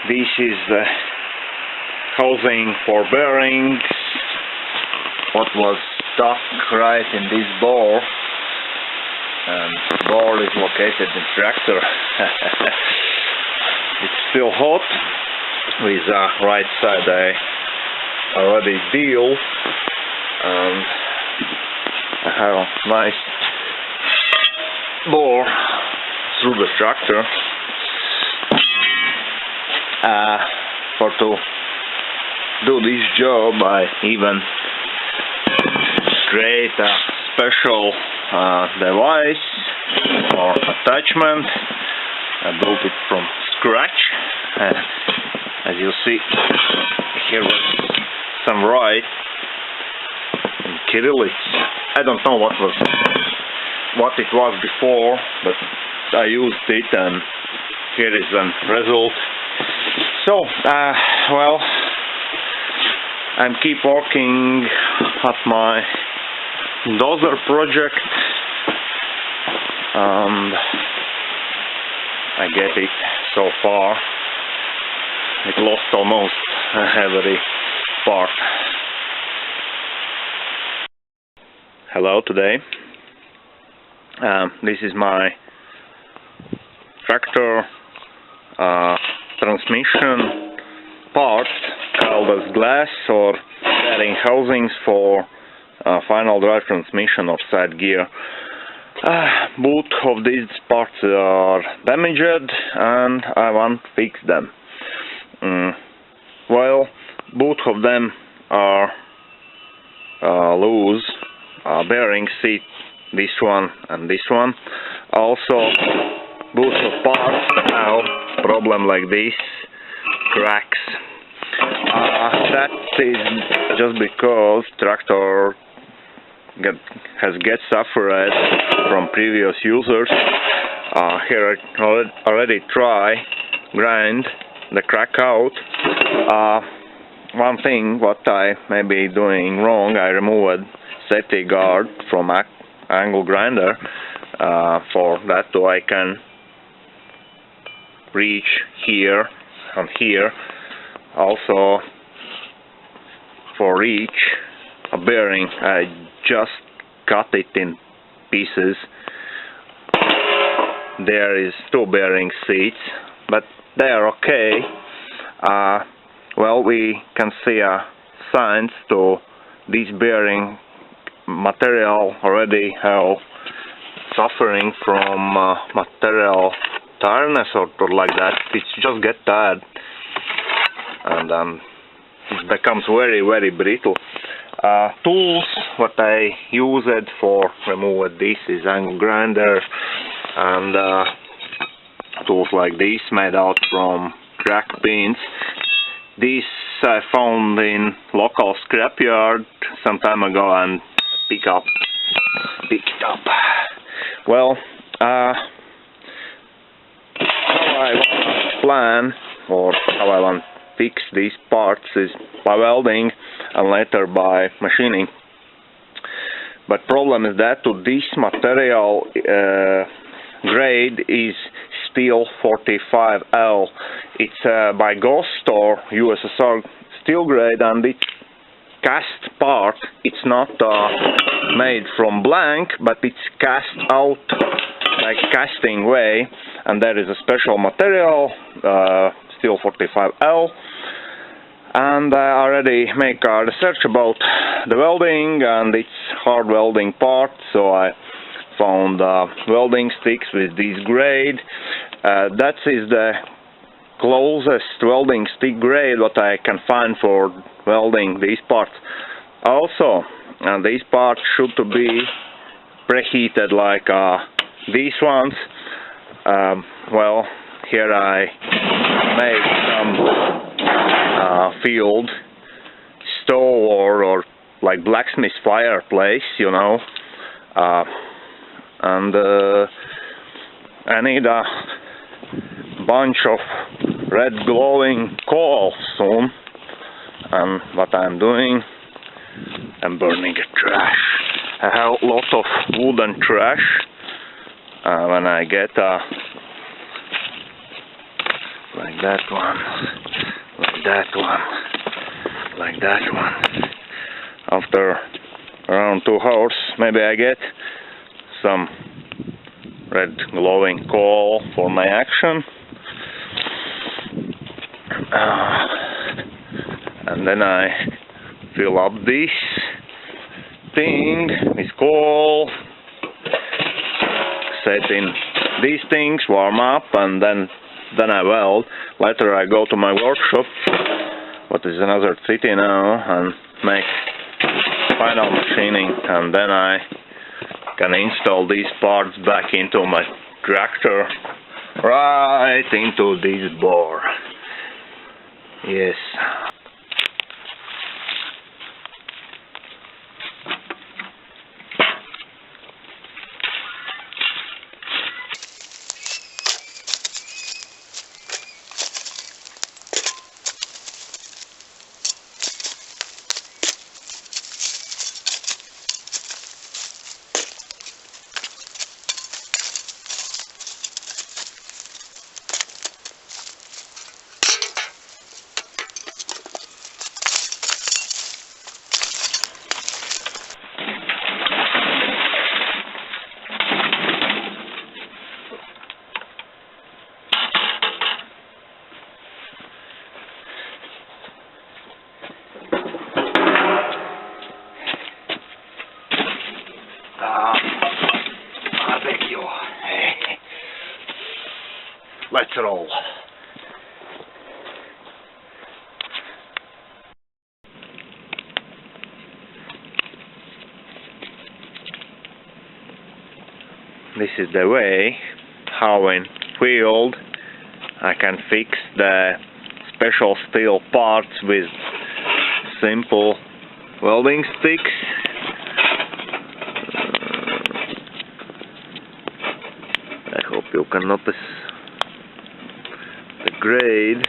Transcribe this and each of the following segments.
This is the housing for bearings, what was stuck right in this bore, and bore is located in tractor. It's still hot. With the right side I already deal, and I have a nice bore through the tractor. For to do this job I even create a special device or attachment. I built it from scratch. As you see, here was some write in Cyrillic. I don't know what it was before, but I used it, and here is the result. So, well, I keep working at my dozer project, and I get it so far. It lost almost every part. Hello today. This is my tractor transmission parts called as glass or bearing housings for final drive transmission or side gear. Both of these parts are damaged and I want to fix them. Well, both of them are loose bearing seat, this one and this one. Also, both of parts have problem like this, cracks. That is just because tractor has suffered from previous users. Here I already try grind the crack out. One thing what I may be doing wrong, I removed safety guard from angle grinder for that, so I can reach here and here. Also for each bearing I just cut it in pieces. There is 2 bearing seats, but they are okay. Well, we can see signs to this bearing material already have suffering from material tiredness or like that. It's just get tired, and it becomes very, very brittle. Tools what I used for remove this is angle grinder and tools like this made out from crack pins. This I found in local scrapyard some time ago and picked it up. Well, how I want to plan or how I want to fix these parts is by welding and later by machining. But problem is that to this material grade is steel 45L. It's by Ghost or USSR steel grade, and it's cast part. It's not made from blank, but it's cast out like casting way, and there is a special material, steel 45L. And I already make a research about the welding, and it's hard welding part, so I found welding sticks with this grade. That is the closest welding stick grade what I can find for welding these parts. Also, these parts should to be preheated like these ones. Well, here I made some field stove or like blacksmith fireplace, you know, and I need a bunch of red glowing coal soon, and what I'm doing, I'm burning a trash. I have a lot of wooden trash. When I get like that one, like that one, like that one. After around 2 hours, maybe I get some red glowing coal for my action. And then I fill up this thing with coal, set in these things, warm up, and then I weld. Later I go to my workshop, what is another city now, and make final machining, and then I can install these parts back into my tractor, right into this bore. Yes. I beg you. Let's roll. This is the way how in field I can fix the special steel parts with simple welding sticks. I hope you can notice the grade.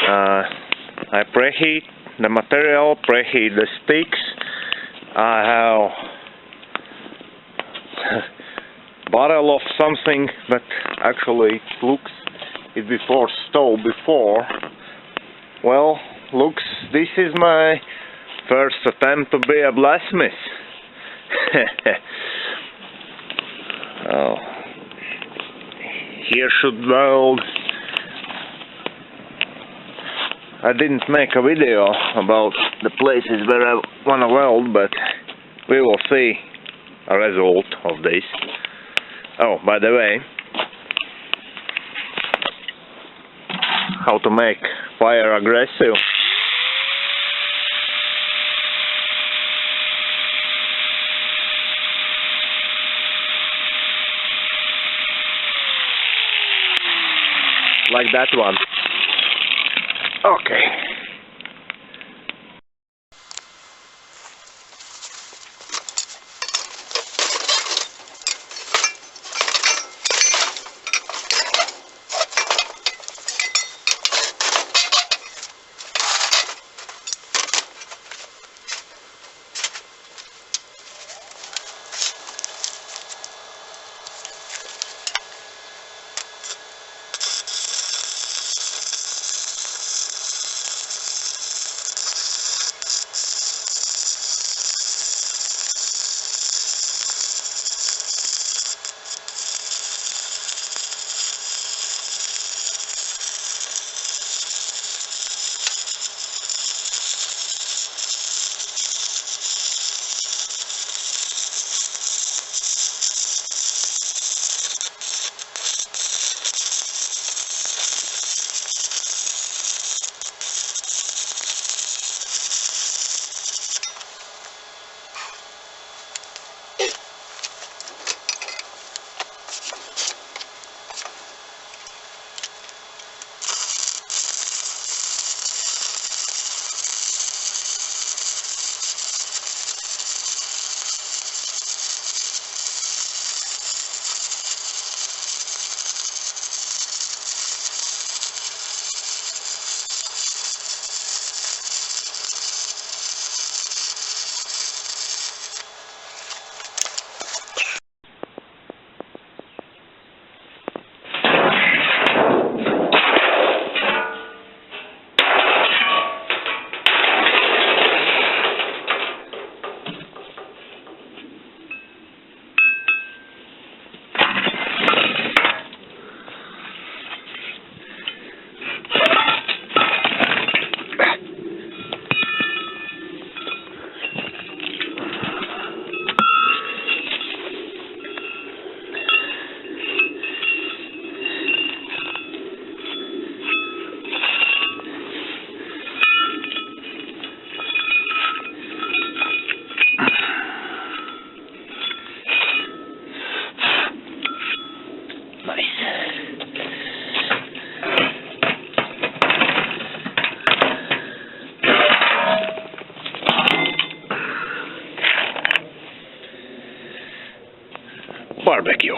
I preheat the material, preheat the sticks. I have barrel of something that actually looks it before stove before. Well, looks, this is my first attempt to be a blacksmith. Oh, here should weld. I didn't make a video about the places where I wanna weld, but we will see a result of this. Oh, by the way, how to make fire aggressive. Like that one. Okay. barbecue.